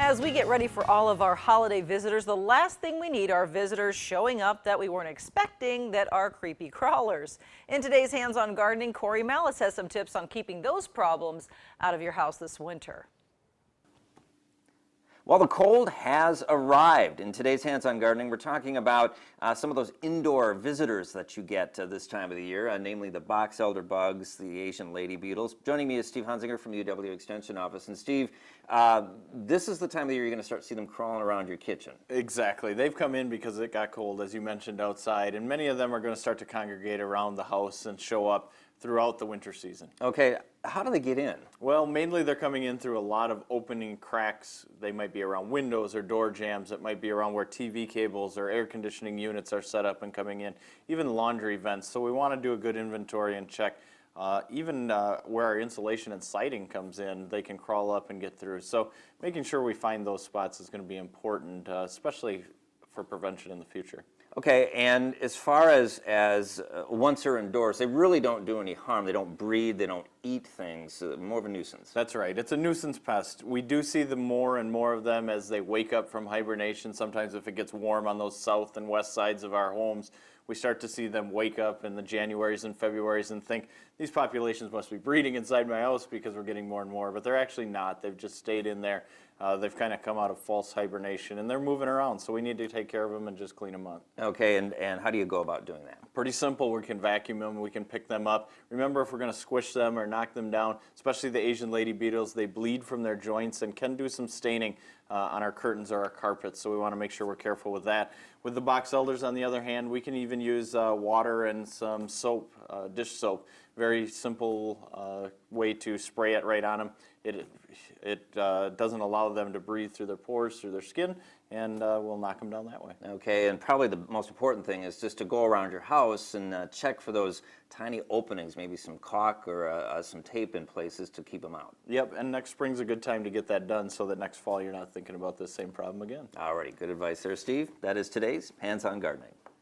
As we get ready for all of our holiday visitors, the last thing we need are visitors showing up that we weren't expecting that are creepy crawlers. In today's Hands-On Gardening, Corey Malice has some tips on keeping those problems out of your house this winter. Well, the cold has arrived. In today's Hands-On Gardening, we're talking about some of those indoor visitors that you get this time of the year, namely the box elder bugs, the Asian lady beetles. Joining me is Steve Hunzinger from the UW Extension Office. And Steve, this is the time of the year you're going to start seeing them crawling around your kitchen. Exactly. They've come in because it got cold, as you mentioned, outside, and many of them are going to start to congregate around the house and show up throughout the winter season. Okay, how do they get in? Well, mainly they're coming in through a lot of opening cracks. They might be around windows or door jambs. It might be around where TV cables or air conditioning units are set up and coming in, even laundry vents. So we want to do a good inventory and check. Even where our insulation and siding comes in, they can crawl up and get through. So making sure we find those spots is going to be important, especially for prevention in the future. Okay, and as far as once they're indoors, they really don't do any harm. They don't breed, they don't eat things, more of a nuisance. That's right. It's a nuisance pest. We do see the more and more of them as they wake up from hibernation. Sometimes if it gets warm on those south and west sides of our homes, we start to see them wake up in the Januaries and Februaries and think these populations must be breeding inside my house because we're getting more and more, but they're actually not. They've just stayed in there. They've kind of come out of false hibernation and they're moving around, so we need to take care of them and just clean them up. Okay, and how do you go about doing that? Pretty simple. We can vacuum them, we can pick them up. Remember, if we're going to squish them or knock them down, especially the Asian lady beetles, they bleed from their joints and can do some staining on our curtains or our carpets, so we want to make sure we're careful with that. With the box elders, on the other hand, we can even use water and some soap, dish soap. Very simple way to spray it right on them. It doesn't allow them to breathe through their pores, through their skin, and we'll knock them down that way. Okay, and probably the most important thing is just to go around your house and check for those tiny openings, maybe some caulk or some tape in places to keep them out. Yep, and next spring's a good time to get that done so that next fall you're not thinking about this same problem again. Alrighty, good advice there, Steve. That is today's Hands-On Gardening.